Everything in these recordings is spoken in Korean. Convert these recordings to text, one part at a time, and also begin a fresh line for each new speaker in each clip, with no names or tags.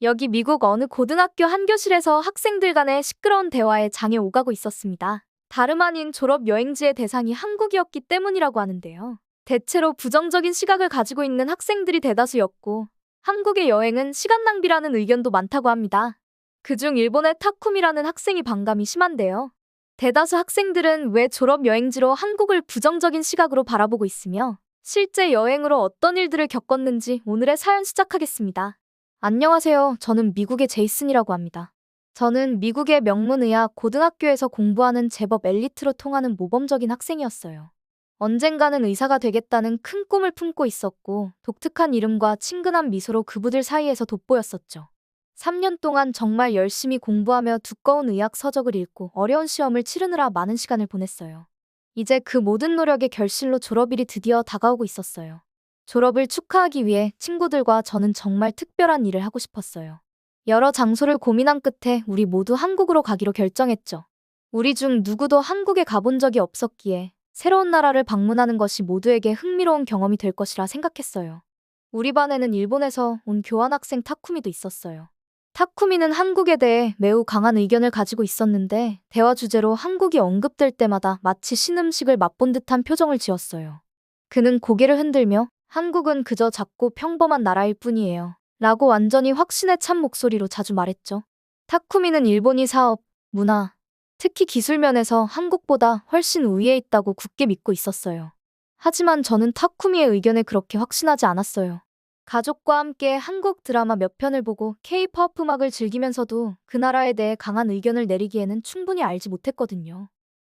여기 미국 어느 고등학교 한 교실에서 학생들 간의 시끄러운 대화에 장애 오가고 있었습니다. 다름 아닌 졸업 여행지의 대상이 한국이었기 때문이라고 하는데요. 대체로 부정적인 시각을 가지고 있는 학생들이 대다수였고, 한국의 여행은 시간 낭비라는 의견도 많다고 합니다. 그중 일본의 타쿠미라는 학생이 반감이 심한데요. 대다수 학생들은 왜 졸업 여행지로 한국을 부정적인 시각으로 바라보고 있으며, 실제 여행으로 어떤 일들을 겪었는지 오늘의 사연 시작하겠습니다. 안녕하세요. 저는 미국의 제이슨이라고 합니다. 저는 미국의 명문의학 고등학교에서 공부하는 제법 엘리트로 통하는 모범적인 학생이었어요. 언젠가는 의사가 되겠다는 큰 꿈을 품고 있었고, 독특한 이름과 친근한 미소로 그부들 사이에서 돋보였었죠. 3년 동안 정말 열심히 공부하며 두꺼운 의학 서적을 읽고 어려운 시험을 치르느라 많은 시간을 보냈어요. 이제 그 모든 노력의 결실로 졸업일이 드디어 다가오고 있었어요. 졸업을 축하하기 위해 친구들과 저는 정말 특별한 일을 하고 싶었어요. 여러 장소를 고민한 끝에 우리 모두 한국으로 가기로 결정했죠. 우리 중 누구도 한국에 가본 적이 없었기에 새로운 나라를 방문하는 것이 모두에게 흥미로운 경험이 될 것이라 생각했어요. 우리 반에는 일본에서 온 교환학생 타쿠미도 있었어요. 타쿠미는 한국에 대해 매우 강한 의견을 가지고 있었는데 대화 주제로 한국이 언급될 때마다 마치 신음식을 맛본 듯한 표정을 지었어요. 그는 고개를 흔들며 한국은 그저 작고 평범한 나라일 뿐이에요. 라고 완전히 확신에 찬 목소리로 자주 말했죠. 타쿠미는 일본이 사업, 문화, 특히 기술 면에서 한국보다 훨씬 우위에 있다고 굳게 믿고 있었어요. 하지만 저는 타쿠미의 의견에 그렇게 확신하지 않았어요. 가족과 함께 한국 드라마 몇 편을 보고 K-pop 음악을 즐기면서도 그 나라에 대해 강한 의견을 내리기에는 충분히 알지 못했거든요.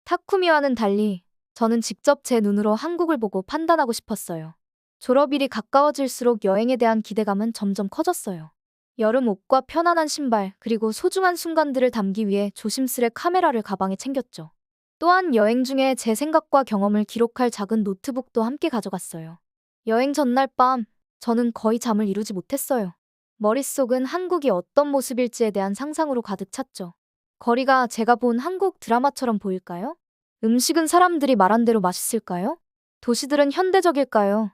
타쿠미와는 달리 저는 직접 제 눈으로 한국을 보고 판단하고 싶었어요. 졸업일이 가까워질수록 여행에 대한 기대감은 점점 커졌어요. 여름 옷과 편안한 신발, 그리고 소중한 순간들을 담기 위해 조심스레 카메라를 가방에 챙겼죠. 또한 여행 중에 제 생각과 경험을 기록할 작은 노트북도 함께 가져갔어요. 여행 전날 밤, 저는 거의 잠을 이루지 못했어요. 머릿속은 한국이 어떤 모습일지에 대한 상상으로 가득 찼죠. 거리가 제가 본 한국 드라마처럼 보일까요? 음식은 사람들이 말한 대로 맛있을까요? 도시들은 현대적일까요?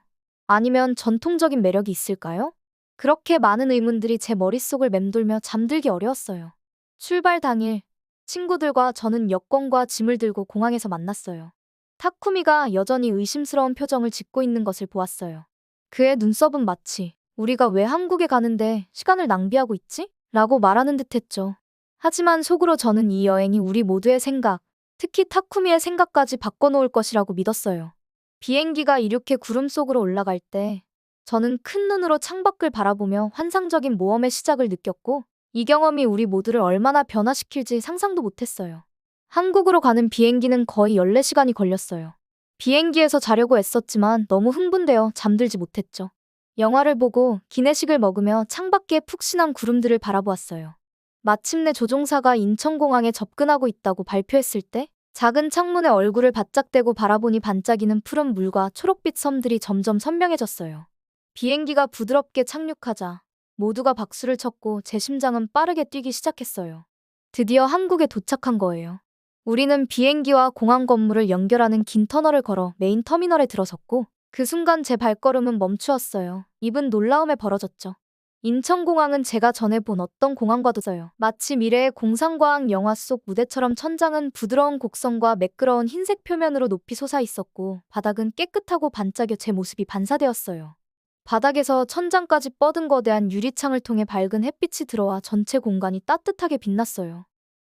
아니면 전통적인 매력이 있을까요? 그렇게 많은 의문들이 제 머릿속을 맴돌며 잠들기 어려웠어요. 출발 당일, 친구들과 저는 여권과 짐을 들고 공항에서 만났어요. 타쿠미가 여전히 의심스러운 표정을 짓고 있는 것을 보았어요. 그의 눈썹은 마치 우리가 왜 한국에 가는데 시간을 낭비하고 있지? 라고 말하는 듯했죠. 하지만 속으로 저는 이 여행이 우리 모두의 생각, 특히 타쿠미의 생각까지 바꿔놓을 것이라고 믿었어요. 비행기가 이륙해 구름 속으로 올라갈 때 저는 큰 눈으로 창밖을 바라보며 환상적인 모험의 시작을 느꼈고 이 경험이 우리 모두를 얼마나 변화시킬지 상상도 못했어요. 한국으로 가는 비행기는 거의 14시간이 걸렸어요. 비행기에서 자려고 애썼지만 너무 흥분되어 잠들지 못했죠. 영화를 보고 기내식을 먹으며 창밖의 푹신한 구름들을 바라보았어요. 마침내 조종사가 인천공항에 접근하고 있다고 발표했을 때 작은 창문에 얼굴을 바짝 대고 바라보니 반짝이는 푸른 물과 초록빛 섬들이 점점 선명해졌어요. 비행기가 부드럽게 착륙하자 모두가 박수를 쳤고 제 심장은 빠르게 뛰기 시작했어요. 드디어 한국에 도착한 거예요. 우리는 비행기와 공항 건물을 연결하는 긴 터널을 걸어 메인 터미널에 들어섰고 그 순간 제 발걸음은 멈추었어요. 입은 놀라움에 벌어졌죠. 인천공항은 제가 전에 본 어떤 공항과도 져요. 마치 미래의 공상과학 영화 속 무대처럼 천장은 부드러운 곡선과 매끄러운 흰색 표면으로 높이 솟아 있었고 바닥은 깨끗하고 반짝여 제 모습이 반사되었어요. 바닥에서 천장까지 뻗은 거대한 유리창을 통해 밝은 햇빛이 들어와 전체 공간이 따뜻하게 빛났어요.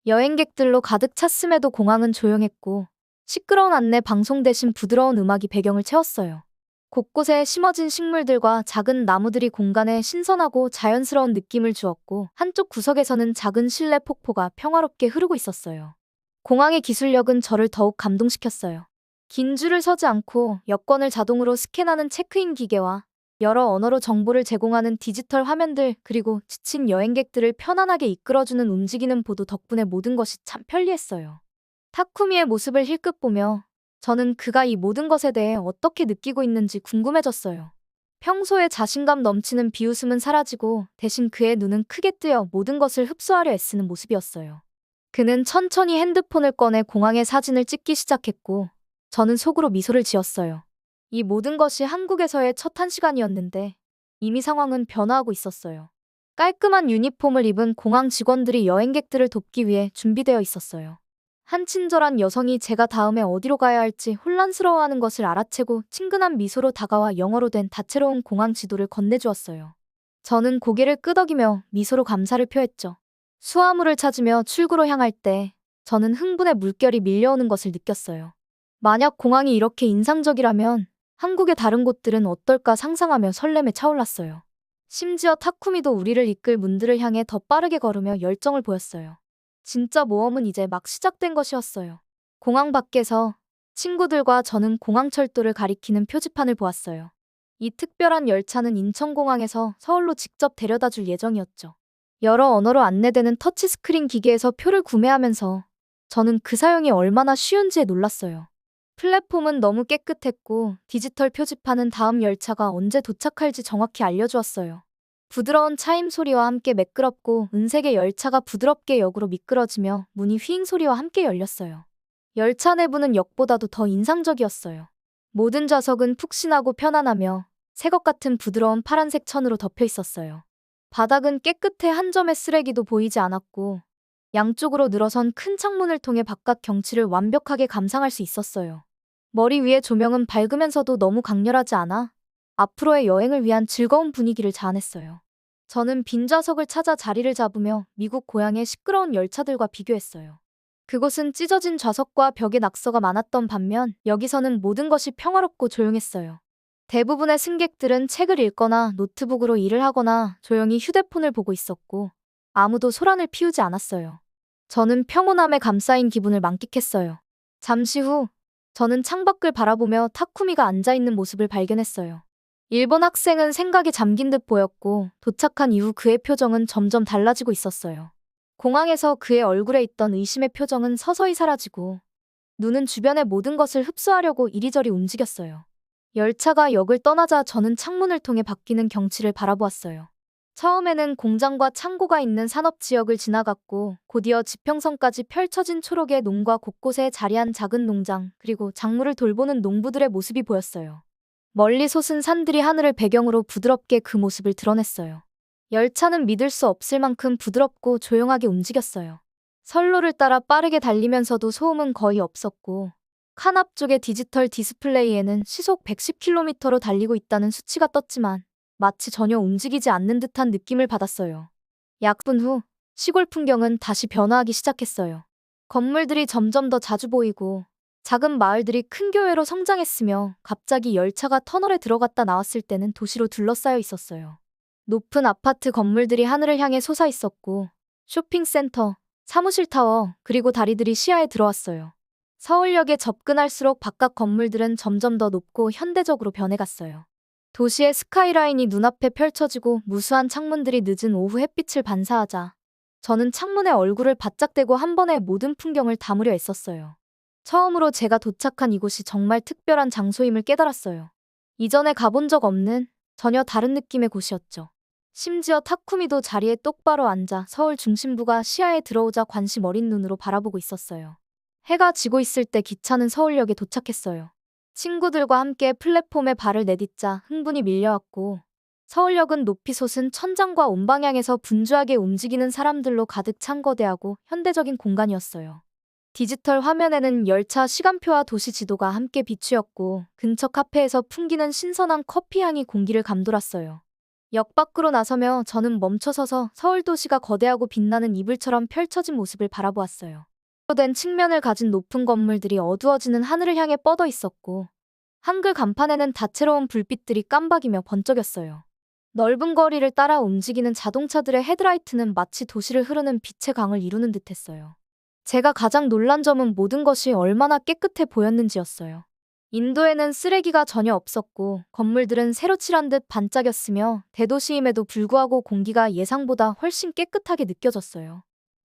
여행객들로 가득 찼음에도 공항은 조용했고 시끄러운 안내 방송 대신 부드러운 음악이 배경을 채웠어요. 곳곳에 심어진 식물들과 작은 나무들이 공간에 신선하고 자연스러운 느낌을 주었고 한쪽 구석에서는 작은 실내 폭포가 평화롭게 흐르고 있었어요. 공항의 기술력은 저를 더욱 감동시켰어요. 긴 줄을 서지 않고 여권을 자동으로 스캔하는 체크인 기계와 여러 언어로 정보를 제공하는 디지털 화면들, 그리고 지친 여행객들을 편안하게 이끌어주는 움직이는 보도 덕분에 모든 것이 참 편리했어요. 타쿠미의 모습을 힐끗 보며 저는 그가 이 모든 것에 대해 어떻게 느끼고 있는지 궁금해졌어요. 평소에 자신감 넘치는 비웃음은 사라지고 대신 그의 눈은 크게 뜨여 모든 것을 흡수하려 애쓰는 모습이었어요. 그는 천천히 핸드폰을 꺼내 공항의 사진을 찍기 시작했고 저는 속으로 미소를 지었어요. 이 모든 것이 한국에서의 첫 1시간이었는데 이미 상황은 변화하고 있었어요. 깔끔한 유니폼을 입은 공항 직원들이 여행객들을 돕기 위해 준비되어 있었어요. 한 친절한 여성이 제가 다음에 어디로 가야 할지 혼란스러워하는 것을 알아채고 친근한 미소로 다가와 영어로 된 다채로운 공항 지도를 건네주었어요. 저는 고개를 끄덕이며 미소로 감사를 표했죠. 수화물을 찾으며 출구로 향할 때 저는 흥분의 물결이 밀려오는 것을 느꼈어요. 만약 공항이 이렇게 인상적이라면 한국의 다른 곳들은 어떨까 상상하며 설렘에 차올랐어요. 심지어 타쿠미도 우리를 이끌 문들을 향해 더 빠르게 걸으며 열정을 보였어요. 진짜 모험은 이제 막 시작된 것이었어요. 공항 밖에서 친구들과 저는 공항철도를 가리키는 표지판을 보았어요. 이 특별한 열차는 인천공항에서 서울로 직접 데려다 줄 예정이었죠. 여러 언어로 안내되는 터치스크린 기계에서 표를 구매하면서 저는 그 사용이 얼마나 쉬운지에 놀랐어요. 플랫폼은 너무 깨끗했고 디지털 표지판은 다음 열차가 언제 도착할지 정확히 알려주었어요. 부드러운 차임 소리와 함께 매끄럽고 은색의 열차가 부드럽게 역으로 미끄러지며 문이 휘잉 소리와 함께 열렸어요. 열차 내부는 역보다도 더 인상적이었어요. 모든 좌석은 푹신하고 편안하며 새것 같은 부드러운 파란색 천으로 덮여 있었어요. 바닥은 깨끗해 한 점의 쓰레기도 보이지 않았고 양쪽으로 늘어선 큰 창문을 통해 바깥 경치를 완벽하게 감상할 수 있었어요. 머리 위의 조명은 밝으면서도 너무 강렬하지 않아 앞으로의 여행을 위한 즐거운 분위기를 자아냈어요. 저는 빈 좌석을 찾아 자리를 잡으며 미국 고향의 시끄러운 열차들과 비교했어요. 그곳은 찢어진 좌석과 벽에 낙서가 많았던 반면 여기서는 모든 것이 평화롭고 조용했어요. 대부분의 승객들은 책을 읽거나 노트북으로 일을 하거나 조용히 휴대폰을 보고 있었고 아무도 소란을 피우지 않았어요. 저는 평온함에 감싸인 기분을 만끽했어요. 잠시 후 저는 창밖을 바라보며 타쿠미가 앉아있는 모습을 발견했어요. 일본 학생은 생각에 잠긴 듯 보였고 도착한 이후 그의 표정은 점점 달라지고 있었어요. 공항에서 그의 얼굴에 있던 의심의 표정은 서서히 사라지고 눈은 주변의 모든 것을 흡수하려고 이리저리 움직였어요. 열차가 역을 떠나자 저는 창문을 통해 바뀌는 경치를 바라보았어요. 처음에는 공장과 창고가 있는 산업지역을 지나갔고 곧이어 지평선까지 펼쳐진 초록의 농가 곳곳에 자리한 작은 농장 그리고 작물을 돌보는 농부들의 모습이 보였어요. 멀리 솟은 산들이 하늘을 배경으로 부드럽게 그 모습을 드러냈어요. 열차는 믿을 수 없을 만큼 부드럽고 조용하게 움직였어요. 선로를 따라 빠르게 달리면서도 소음은 거의 없었고 칸 앞쪽의 디지털 디스플레이에는 시속 110km로 달리고 있다는 수치가 떴지만 마치 전혀 움직이지 않는 듯한 느낌을 받았어요. 약 분 후 시골 풍경은 다시 변화하기 시작했어요. 건물들이 점점 더 자주 보이고 작은 마을들이 큰 교회로 성장했으며 갑자기 열차가 터널에 들어갔다 나왔을 때는 도시로 둘러싸여 있었어요. 높은 아파트 건물들이 하늘을 향해 솟아 있었고 쇼핑센터, 사무실 타워, 그리고 다리들이 시야에 들어왔어요. 서울역에 접근할수록 바깥 건물들은 점점 더 높고 현대적으로 변해갔어요. 도시의 스카이라인이 눈앞에 펼쳐지고 무수한 창문들이 늦은 오후 햇빛을 반사하자 저는 창문에 얼굴을 바짝 대고 한 번에 모든 풍경을 담으려 애썼어요. 처음으로 제가 도착한 이곳이 정말 특별한 장소임을 깨달았어요. 이전에 가본 적 없는 전혀 다른 느낌의 곳이었죠. 심지어 타쿠미도 자리에 똑바로 앉아 서울 중심부가 시야에 들어오자 관심 어린 눈으로 바라보고 있었어요. 해가 지고 있을 때 기차는 서울역에 도착했어요. 친구들과 함께 플랫폼에 발을 내딛자 흥분이 밀려왔고 서울역은 높이 솟은 천장과 온방향에서 분주하게 움직이는 사람들로 가득 찬 거대하고 현대적인 공간이었어요. 디지털 화면에는 열차 시간표와 도시 지도가 함께 비추였고 근처 카페에서 풍기는 신선한 커피 향이 공기를 감돌았어요. 역 밖으로 나서며 저는 멈춰서서 서울 도시가 거대하고 빛나는 이불처럼 펼쳐진 모습을 바라보았어요. 된 측면을 가진 높은 건물들이 어두워지는 하늘을 향해 뻗어 있었고 한글 간판에는 다채로운 불빛들이 깜박이며 번쩍였어요. 넓은 거리를 따라 움직이는 자동차들의 헤드라이트는 마치 도시를 흐르는 빛의 강을 이루는 듯했어요. 제가 가장 놀란 점은 모든 것이 얼마나 깨끗해 보였는지였어요. 인도에는 쓰레기가 전혀 없었고 건물들은 새로 칠한 듯 반짝였으며 대도시임에도 불구하고 공기가 예상보다 훨씬 깨끗하게 느껴졌어요.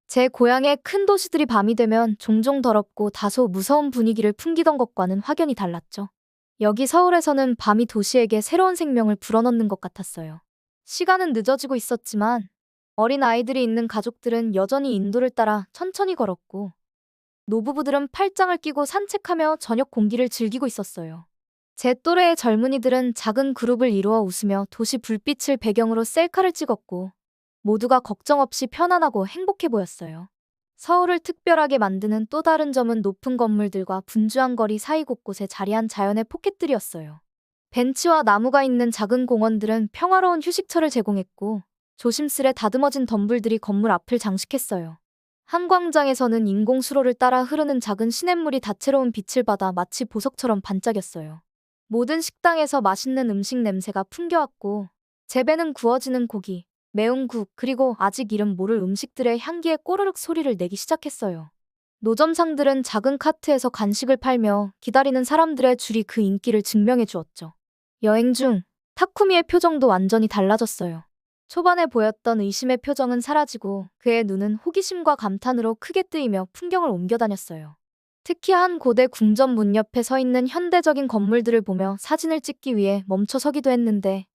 제 고향의 큰 도시들이 밤이 되면 종종 더럽고 다소 무서운 분위기를 풍기던 것과는 확연히 달랐죠. 여기 서울에서는 밤이 도시에게 새로운 생명을 불어넣는 것 같았어요. 시간은 늦어지고 있었지만 어린 아이들이 있는 가족들은 여전히 인도를 따라 천천히 걸었고 노부부들은 팔짱을 끼고 산책하며 저녁 공기를 즐기고 있었어요. 제 또래의 젊은이들은 작은 그룹을 이루어 웃으며 도시 불빛을 배경으로 셀카를 찍었고 모두가 걱정 없이 편안하고 행복해 보였어요. 서울을 특별하게 만드는 또 다른 점은 높은 건물들과 분주한 거리 사이 곳곳에 자리한 자연의 포켓들이었어요. 벤치와 나무가 있는 작은 공원들은 평화로운 휴식처를 제공했고, 조심스레 다듬어진 덤불들이 건물 앞을 장식했어요. 한 광장에서는 인공 수로를 따라 흐르는 작은 시냇물이 다채로운 빛을 받아 마치 보석처럼 반짝였어요. 모든 식당에서 맛있는 음식 냄새가 풍겨왔고, 재배는 구워지는 고기, 매운 국, 그리고 아직 이름 모를 음식들의 향기에 꼬르륵 소리를 내기 시작했어요. 노점상들은 작은 카트에서 간식을 팔며 기다리는 사람들의 줄이 그 인기를 증명해 주었죠. 여행 중 타쿠미의 표정도 완전히 달라졌어요. 초반에 보였던 의심의 표정은 사라지고 그의 눈은 호기심과 감탄으로 크게 뜨이며 풍경을 옮겨다녔어요. 특히 한 고대 궁전 문 옆에 서 있는 현대적인 건물들을 보며 사진을 찍기 위해 멈춰 서기도 했는데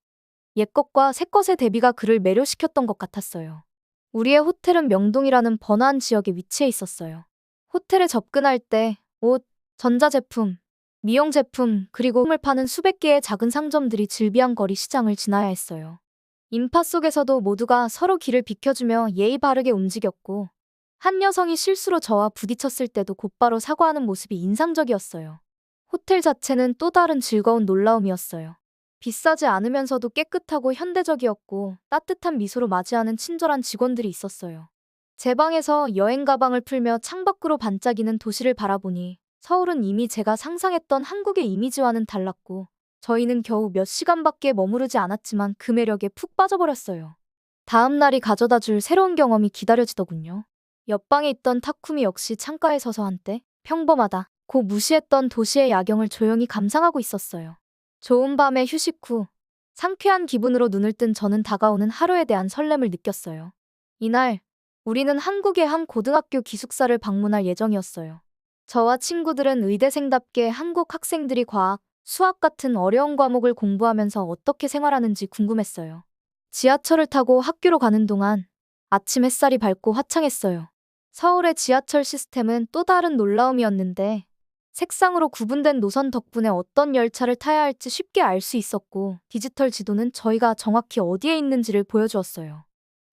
옛것과 새것의 대비가 그를 매료시켰던 것 같았어요. 우리의 호텔은 명동이라는 번화한 지역에 위치해 있었어요. 호텔에 접근할 때 옷, 전자제품, 미용제품, 그리고 을 파는 수백 개의 작은 상점들이 즐비한 거리 시장을 지나야 했어요. 인파 속에서도 모두가 서로 길을 비켜주며 예의 바르게 움직였고, 한 여성이 실수로 저와 부딪혔을 때도 곧바로 사과하는 모습이 인상적이었어요. 호텔 자체는 또 다른 즐거운 놀라움이었어요. 비싸지 않으면서도 깨끗하고 현대적이었고 따뜻한 미소로 맞이하는 친절한 직원들이 있었어요. 제 방에서 여행 가방을 풀며 창밖으로 반짝이는 도시를 바라보니 서울은 이미 제가 상상했던 한국의 이미지와는 달랐고 저희는 겨우 몇 시간밖에 머무르지 않았지만 그 매력에 푹 빠져버렸어요. 다음 날이 가져다 줄 새로운 경험이 기다려지더군요. 옆방에 있던 타쿠미 역시 창가에 서서 한때 평범하다 고 무시했던 도시의 야경을 조용히 감상하고 있었어요. 좋은 밤의 휴식 후 상쾌한 기분으로 눈을 뜬 저는 다가오는 하루에 대한 설렘을 느꼈어요. 이날 우리는 한국의 한 고등학교 기숙사를 방문할 예정이었어요. 저와 친구들은 의대생답게 한국 학생들이 과학, 수학 같은 어려운 과목을 공부하면서 어떻게 생활하는지 궁금했어요. 지하철을 타고 학교로 가는 동안 아침 햇살이 밝고 화창했어요. 서울의 지하철 시스템은 또 다른 놀라움이었는데 색상으로 구분된 노선 덕분에 어떤 열차를 타야 할지 쉽게 알 수 있었고 디지털 지도는 저희가 정확히 어디에 있는지를 보여주었어요.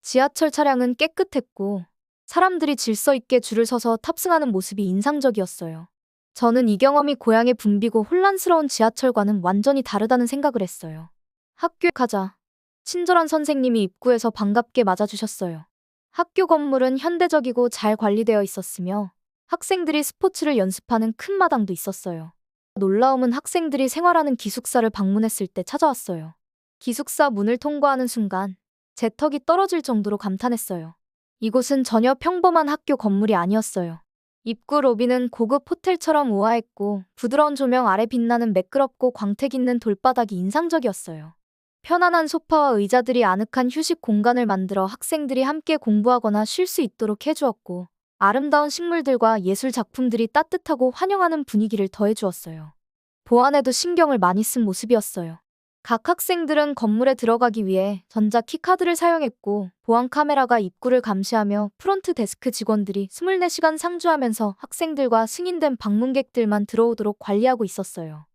지하철 차량은 깨끗했고 사람들이 질서 있게 줄을 서서 탑승하는 모습이 인상적이었어요. 저는 이 경험이 고향의 붐비고 혼란스러운 지하철과는 완전히 다르다는 생각을 했어요. 학교에 가자 친절한 선생님이 입구에서 반갑게 맞아주셨어요. 학교 건물은 현대적이고 잘 관리되어 있었으며 학생들이 스포츠를 연습하는 큰 마당도 있었어요. 놀라움은 학생들이 생활하는 기숙사를 방문했을 때 찾아왔어요. 기숙사 문을 통과하는 순간 제 턱이 떨어질 정도로 감탄했어요. 이곳은 전혀 평범한 학교 건물이 아니었어요. 입구 로비는 고급 호텔처럼 우아했고 부드러운 조명 아래 빛나는 매끄럽고 광택 있는 돌바닥이 인상적이었어요. 편안한 소파와 의자들이 아늑한 휴식 공간을 만들어 학생들이 함께 공부하거나 쉴 수 있도록 해주었고 아름다운 식물들과 예술 작품들이 따뜻하고 환영하는 분위기를 더해주었어요. 보안에도 신경을 많이 쓴 모습이었어요. 각 학생들은 건물에 들어가기 위해 전자 키카드를 사용했고 보안 카메라가 입구를 감시하며 프론트 데스크 직원들이 24시간 상주하면서 학생들과 승인된 방문객들만 들어오도록 관리하고 있었어요.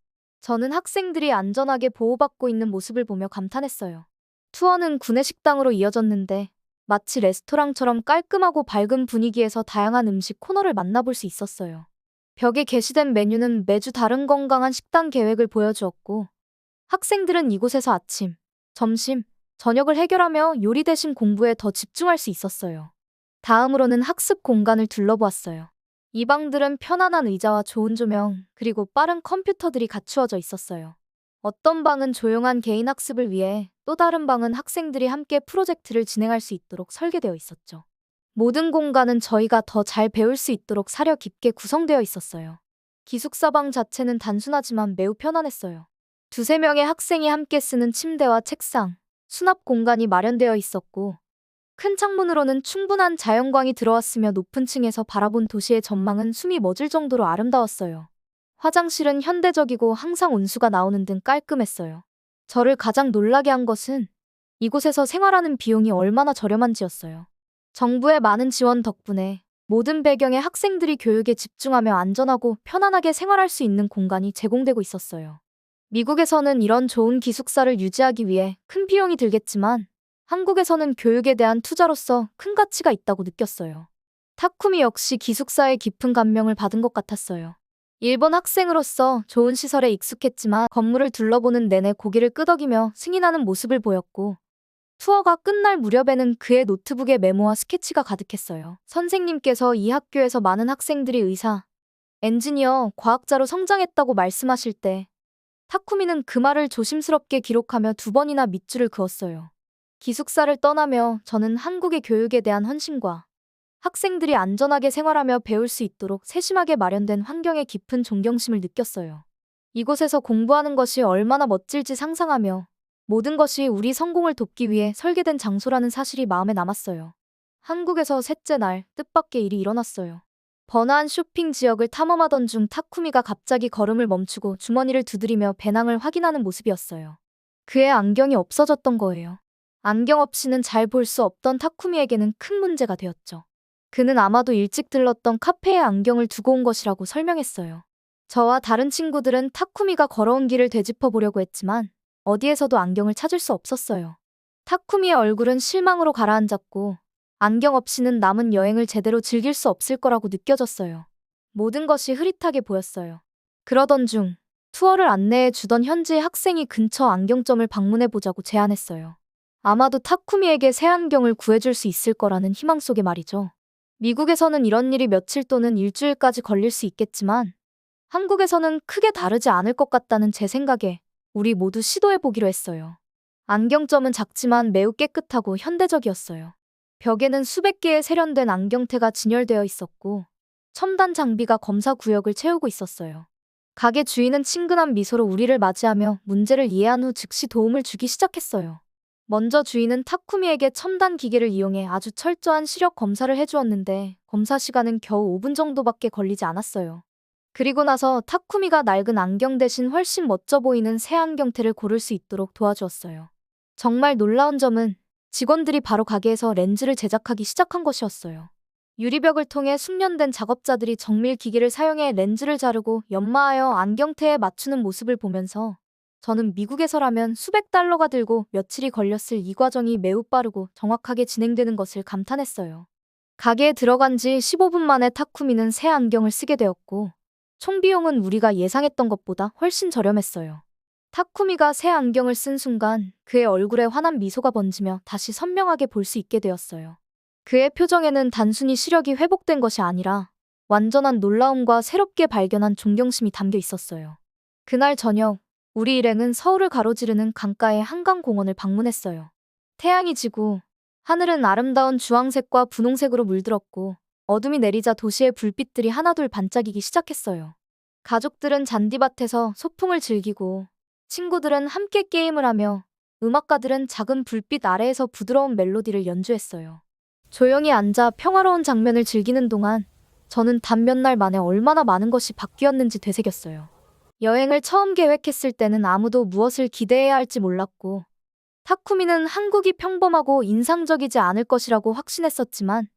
저는 학생들이 안전하게 보호받고 있는 모습을 보며 감탄했어요. 투어는 구내식당으로 이어졌는데 마치 레스토랑처럼 깔끔하고 밝은 분위기에서 다양한 음식 코너를 만나볼 수 있었어요. 벽에 게시된 메뉴는 매주 다른 건강한 식단 계획을 보여주었고 학생들은 이곳에서 아침, 점심, 저녁을 해결하며 요리 대신 공부에 더 집중할 수 있었어요. 다음으로는 학습 공간을 둘러보았어요. 이 방들은 편안한 의자와 좋은 조명, 그리고 빠른 컴퓨터들이 갖추어져 있었어요. 어떤 방은 조용한 개인 학습을 위해 또 다른 방은 학생들이 함께 프로젝트를 진행할 수 있도록 설계되어 있었죠. 모든 공간은 저희가 더 잘 배울 수 있도록 사려 깊게 구성되어 있었어요. 기숙사 방 자체는 단순하지만 매우 편안했어요. 두세 명의 학생이 함께 쓰는 침대와 책상, 수납 공간이 마련되어 있었고 큰 창문으로는 충분한 자연광이 들어왔으며 높은 층에서 바라본 도시의 전망은 숨이 멎을 정도로 아름다웠어요. 화장실은 현대적이고 항상 온수가 나오는 등 깔끔했어요. 저를 가장 놀라게 한 것은 이곳에서 생활하는 비용이 얼마나 저렴한지였어요. 정부의 많은 지원 덕분에 모든 배경의 학생들이 교육에 집중하며 안전하고 편안하게 생활할 수 있는 공간이 제공되고 있었어요. 미국에서는 이런 좋은 기숙사를 유지하기 위해 큰 비용이 들겠지만 한국에서는 교육에 대한 투자로서 큰 가치가 있다고 느꼈어요. 타쿠미 역시 기숙사에 깊은 감명을 받은 것 같았어요. 일본 학생으로서 좋은 시설에 익숙했지만 건물을 둘러보는 내내 고개를 끄덕이며 승인하는 모습을 보였고, 투어가 끝날 무렵에는 그의 노트북에 메모와 스케치가 가득했어요. 선생님께서 이 학교에서 많은 학생들이 의사, 엔지니어, 과학자로 성장했다고 말씀하실 때 타쿠미는 그 말을 조심스럽게 기록하며 2번이나 밑줄을 그었어요. 기숙사를 떠나며 저는 한국의 교육에 대한 헌신과 학생들이 안전하게 생활하며 배울 수 있도록 세심하게 마련된 환경에 깊은 존경심을 느꼈어요. 이곳에서 공부하는 것이 얼마나 멋질지 상상하며 모든 것이 우리 성공을 돕기 위해 설계된 장소라는 사실이 마음에 남았어요. 한국에서 셋째 날 뜻밖의 일이 일어났어요. 번화한 쇼핑 지역을 탐험하던 중 타쿠미가 갑자기 걸음을 멈추고 주머니를 두드리며 배낭을 확인하는 모습이었어요. 그의 안경이 없어졌던 거예요. 안경 없이는 잘 볼 수 없던 타쿠미에게는 큰 문제가 되었죠. 그는 아마도 일찍 들렀던 카페에 안경을 두고 온 것이라고 설명했어요. 저와 다른 친구들은 타쿠미가 걸어온 길을 되짚어 보려고 했지만 어디에서도 안경을 찾을 수 없었어요. 타쿠미의 얼굴은 실망으로 가라앉았고 안경 없이는 남은 여행을 제대로 즐길 수 없을 거라고 느껴졌어요. 모든 것이 흐릿하게 보였어요. 그러던 중 투어를 안내해 주던 현지의 학생이 근처 안경점을 방문해 보자고 제안했어요. 아마도 타쿠미에게 새 안경을 구해줄 수 있을 거라는 희망 속에 말이죠. 미국에서는 이런 일이 며칠 또는 일주일까지 걸릴 수 있겠지만 한국에서는 크게 다르지 않을 것 같다는 제 생각에 우리 모두 시도해보기로 했어요. 안경점은 작지만 매우 깨끗하고 현대적이었어요. 벽에는 수백 개의 세련된 안경테가 진열되어 있었고 첨단 장비가 검사 구역을 채우고 있었어요. 가게 주인은 친근한 미소로 우리를 맞이하며 문제를 이해한 후 즉시 도움을 주기 시작했어요. 먼저 주인은 타쿠미에게 첨단 기계를 이용해 아주 철저한 시력 검사를 해주었는데 검사 시간은 겨우 5분 정도밖에 걸리지 않았어요. 그리고 나서 타쿠미가 낡은 안경 대신 훨씬 멋져 보이는 새 안경테를 고를 수 있도록 도와주었어요. 정말 놀라운 점은 직원들이 바로 가게에서 렌즈를 제작하기 시작한 것이었어요. 유리벽을 통해 숙련된 작업자들이 정밀 기계를 사용해 렌즈를 자르고 연마하여 안경테에 맞추는 모습을 보면서 저는 미국에서라면 수백 달러가 들고 며칠이 걸렸을 이 과정이 매우 빠르고 정확하게 진행되는 것을 감탄했어요. 가게에 들어간 지 15분 만에 타쿠미는 새 안경을 쓰게 되었고 총 비용은 우리가 예상했던 것보다 훨씬 저렴했어요. 타쿠미가 새 안경을 쓴 순간 그의 얼굴에 환한 미소가 번지며 다시 선명하게 볼 수 있게 되었어요. 그의 표정에는 단순히 시력이 회복된 것이 아니라 완전한 놀라움과 새롭게 발견한 존경심이 담겨 있었어요. 그날 저녁, 우리 일행은 서울을 가로지르는 강가의 한강공원을 방문했어요. 태양이 지고 하늘은 아름다운 주황색과 분홍색으로 물들었고 어둠이 내리자 도시의 불빛들이 하나둘 반짝이기 시작했어요. 가족들은 잔디밭에서 소풍을 즐기고 친구들은 함께 게임을 하며 음악가들은 작은 불빛 아래에서 부드러운 멜로디를 연주했어요. 조용히 앉아 평화로운 장면을 즐기는 동안 저는 단 몇 날 만에 얼마나 많은 것이 바뀌었는지 되새겼어요. 여행을 처음 계획했을 때는 아무도 무엇을 기대해야 할지 몰랐고 타쿠미는 한국이 평범하고 인상적이지 않을 것이라고 확신했었지만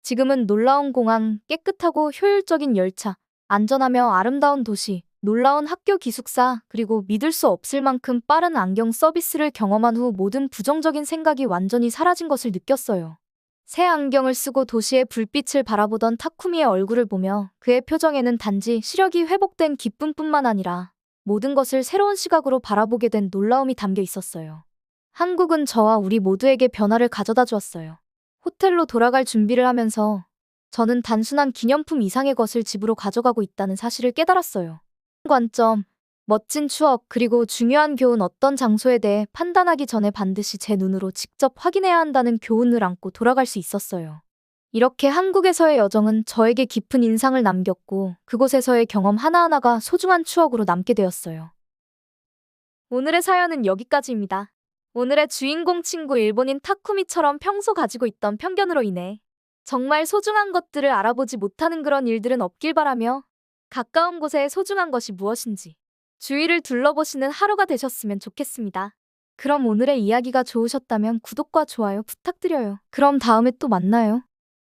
지금은 놀라운 공항, 깨끗하고 효율적인 열차, 안전하며 아름다운 도시, 놀라운 학교 기숙사, 그리고 믿을 수 없을 만큼 빠른 안경 서비스를 경험한 후 모든 부정적인 생각이 완전히 사라진 것을 느꼈어요. 새 안경을 쓰고 도시의 불빛을 바라보던 타쿠미의 얼굴을 보며 그의 표정에는 단지 시력이 회복된 기쁨뿐만 아니라 모든 것을 새로운 시각으로 바라보게 된 놀라움이 담겨 있었어요. 한국은 저와 우리 모두에게 변화를 가져다 주었어요. 호텔로 돌아갈 준비를 하면서 저는 단순한 기념품 이상의 것을 집으로 가져가고 있다는 사실을 깨달았어요. 관점, 멋진 추억, 그리고 중요한 교훈 어떤 장소에 대해 판단하기 전에 반드시 제 눈으로 직접 확인해야 한다는 교훈을 안고 돌아갈 수 있었어요. 이렇게 한국에서의 여정은 저에게 깊은 인상을 남겼고 그곳에서의 경험 하나하나가 소중한 추억으로 남게 되었어요. 오늘의 사연은 여기까지입니다. 오늘의 주인공 친구 일본인 타쿠미처럼 평소 가지고 있던 편견으로 인해 정말 소중한 것들을 알아보지 못하는 그런 일들은 없길 바라며 가까운 곳에 소중한 것이 무엇인지 주위를 둘러보시는 하루가 되셨으면 좋겠습니다. 그럼 오늘의 이야기가 좋으셨다면 구독과 좋아요 부탁드려요. 그럼 다음에 또 만나요.